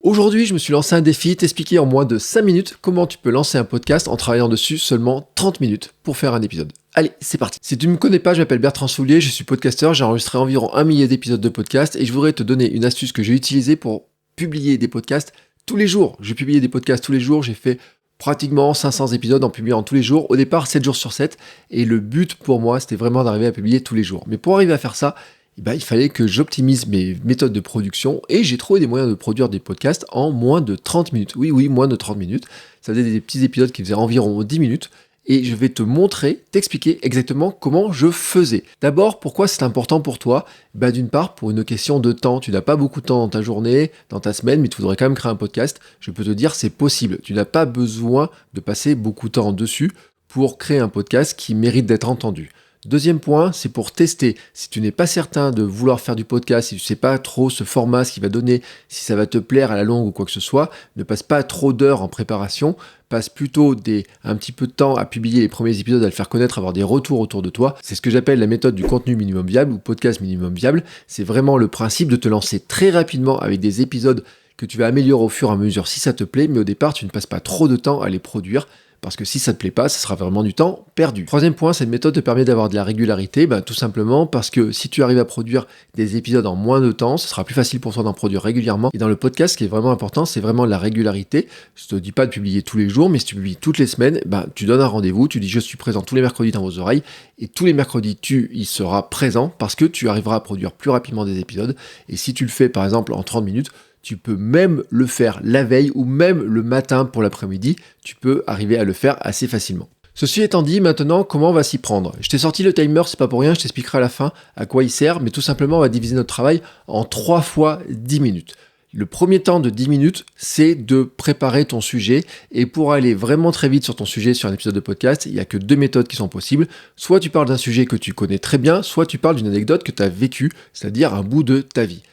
Aujourd'hui, je me suis lancé un défi, t'expliquer en moins de 5 minutes comment tu peux lancer un podcast en travaillant dessus seulement 30 minutes pour faire un épisode. Allez, c'est parti. Si tu ne me connais pas, je m'appelle Bertrand Soulier, je suis podcasteur, j'ai enregistré environ 1 millier d'épisodes de podcast et je voudrais te donner une astuce que j'ai utilisée pour publier des podcasts tous les jours. Je publie des podcasts tous les jours, j'ai fait pratiquement 500 épisodes en publiant tous les jours. Au départ, 7 jours sur 7 et le but pour moi, c'était vraiment d'arriver à publier tous les jours. Mais pour arriver à faire ça, il fallait que j'optimise mes méthodes de production et j'ai trouvé des moyens de produire des podcasts en moins de 30 minutes. Oui, moins de 30 minutes. Ça faisait des petits épisodes qui faisaient environ 10 minutes et je vais te montrer, t'expliquer exactement comment je faisais. D'abord, pourquoi c'est important pour toi ? D'une part, pour une question de temps. Tu n'as pas beaucoup de temps dans ta journée, dans ta semaine, mais tu voudrais quand même créer un podcast. Je peux te dire, c'est possible. Tu n'as pas besoin de passer beaucoup de temps dessus pour créer un podcast qui mérite d'être entendu. Deuxième point, c'est pour tester. Si tu n'es pas certain de vouloir faire du podcast, si tu ne sais pas trop ce format, ce qu'il va donner, si ça va te plaire à la longue ou quoi que ce soit, ne passe pas trop d'heures en préparation, passe plutôt un petit peu de temps à publier les premiers épisodes, à le faire connaître, avoir des retours autour de toi. C'est ce que j'appelle la méthode du contenu minimum viable ou podcast minimum viable. C'est vraiment le principe de te lancer très rapidement avec des épisodes que tu vas améliorer au fur et à mesure si ça te plaît, mais au départ, tu ne passes pas trop de temps à les produire. Parce que si ça te plaît pas, ça sera vraiment du temps perdu. Troisième point, cette méthode te permet d'avoir de la régularité, tout simplement parce que si tu arrives à produire des épisodes en moins de temps, ce sera plus facile pour toi d'en produire régulièrement. Et dans le podcast, ce qui est vraiment important, c'est vraiment la régularité. Je te dis pas de publier tous les jours, mais si tu publies toutes les semaines, tu donnes un rendez-vous, tu dis je suis présent tous les mercredis dans vos oreilles, et tous les mercredis tu y seras présent parce que tu arriveras à produire plus rapidement des épisodes. Et si tu le fais par exemple en 30 minutes, tu peux même le faire la veille ou même le matin pour l'après-midi, tu peux arriver à le faire assez facilement. Ceci étant dit, maintenant, comment on va s'y prendre ? Je t'ai sorti le timer, c'est pas pour rien, je t'expliquerai à la fin à quoi il sert, mais tout simplement, on va diviser notre travail en 3 fois 10 minutes. Le premier temps de 10 minutes, c'est de préparer ton sujet, et pour aller vraiment très vite sur ton sujet, sur un épisode de podcast, il n'y a que 2 méthodes qui sont possibles. Soit tu parles d'un sujet que tu connais très bien, soit tu parles d'une anecdote que tu as vécue, c'est-à-dire un bout de ta vie.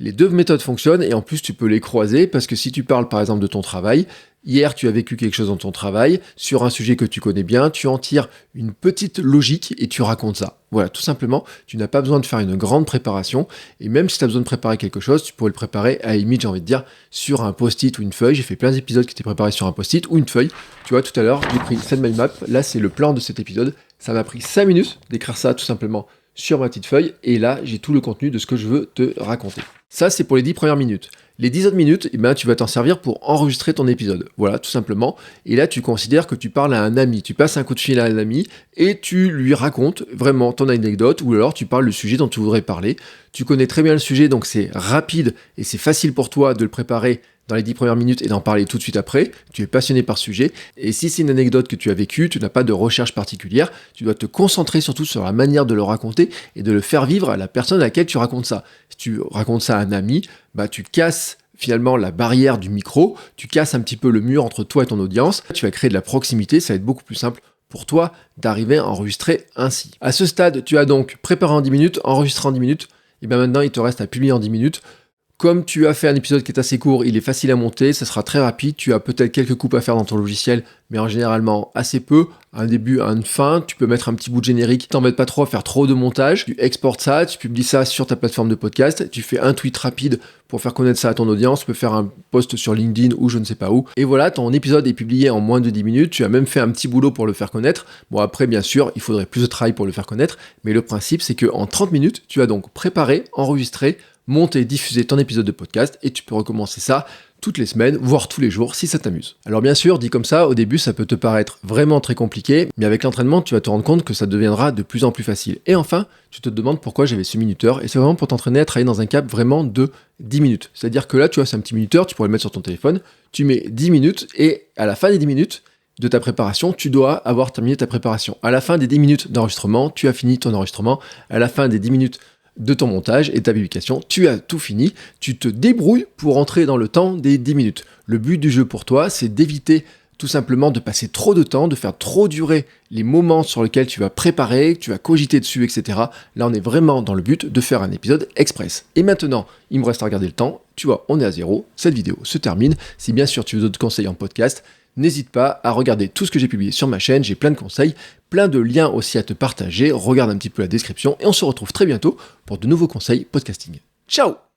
Les 2 méthodes fonctionnent et en plus tu peux les croiser parce que si tu parles par exemple de ton travail, hier tu as vécu quelque chose dans ton travail, sur un sujet que tu connais bien, tu en tires une petite logique et tu racontes ça. Voilà, tout simplement, tu n'as pas besoin de faire une grande préparation et même si tu as besoin de préparer quelque chose, tu pourrais le préparer à la limite, j'ai envie de dire, sur un post-it ou une feuille. J'ai fait plein d'épisodes qui étaient préparés sur un post-it ou une feuille. Tu vois, tout à l'heure, j'ai pris Send My Map, là c'est le plan de cet épisode. Ça m'a pris 5 minutes d'écrire ça tout simplement sur ma petite feuille et là j'ai tout le contenu de ce que je veux te raconter. Ça c'est pour les 10 premières minutes. Les 10 autres minutes, tu vas t'en servir pour enregistrer ton épisode. Voilà, tout simplement. Et là tu considères que tu parles à un ami, tu passes un coup de fil à un ami et tu lui racontes vraiment ton anecdote ou alors tu parles du sujet dont tu voudrais parler. Tu connais très bien le sujet donc c'est rapide et c'est facile pour toi de le préparer dans les 10 premières minutes et d'en parler tout de suite après, tu es passionné par ce sujet, et si c'est une anecdote que tu as vécue, tu n'as pas de recherche particulière, tu dois te concentrer surtout sur la manière de le raconter et de le faire vivre à la personne à laquelle tu racontes ça. Si tu racontes ça à un ami, tu casses finalement la barrière du micro, tu casses un petit peu le mur entre toi et ton audience, tu vas créer de la proximité, ça va être beaucoup plus simple pour toi d'arriver à enregistrer ainsi. À ce stade, tu as donc préparé en 10 minutes, enregistré en 10 minutes, et maintenant il te reste à publier en 10 minutes. Comme tu as fait un épisode qui est assez court, il est facile à monter, ça sera très rapide, tu as peut-être quelques coupes à faire dans ton logiciel, mais en généralement assez peu, un début, une fin, tu peux mettre un petit bout de générique, t'embête pas trop à faire trop de montage, tu exportes ça, tu publies ça sur ta plateforme de podcast, tu fais un tweet rapide pour faire connaître ça à ton audience, tu peux faire un post sur LinkedIn ou je ne sais pas où, et voilà, ton épisode est publié en moins de 10 minutes, tu as même fait un petit boulot pour le faire connaître. Bon après bien sûr, il faudrait plus de travail pour le faire connaître, mais le principe c'est qu'en 30 minutes, tu as donc préparé, enregistré, monter, diffuser ton épisode de podcast et tu peux recommencer ça toutes les semaines, voire tous les jours si ça t'amuse. Alors bien sûr, dit comme ça, au début ça peut te paraître vraiment très compliqué, mais avec l'entraînement tu vas te rendre compte que ça deviendra de plus en plus facile. Et enfin, tu te demandes pourquoi j'avais ce minuteur, et c'est vraiment pour t'entraîner à travailler dans un cap vraiment de 10 minutes. C'est-à-dire que là tu vois, c'est un petit minuteur, tu pourrais le mettre sur ton téléphone, tu mets 10 minutes et à la fin des 10 minutes de ta préparation, tu dois avoir terminé ta préparation. À la fin des 10 minutes d'enregistrement, tu as fini ton enregistrement. À la fin des 10 minutes de ton montage et ta publication, tu as tout fini, tu te débrouilles pour entrer dans le temps des 10 minutes. Le but du jeu pour toi, c'est d'éviter tout simplement de passer trop de temps, de faire trop durer les moments sur lesquels tu vas préparer, que tu vas cogiter dessus, etc. Là, on est vraiment dans le but de faire un épisode express. Et maintenant, il me reste à regarder le temps. Tu vois, on est à 0. Cette vidéo se termine. Si bien sûr tu veux d'autres conseils en podcast, n'hésite pas à regarder tout ce que j'ai publié sur ma chaîne. J'ai plein de conseils, plein de liens aussi à te partager. Regarde un petit peu la description et on se retrouve très bientôt pour de nouveaux conseils podcasting. Ciao!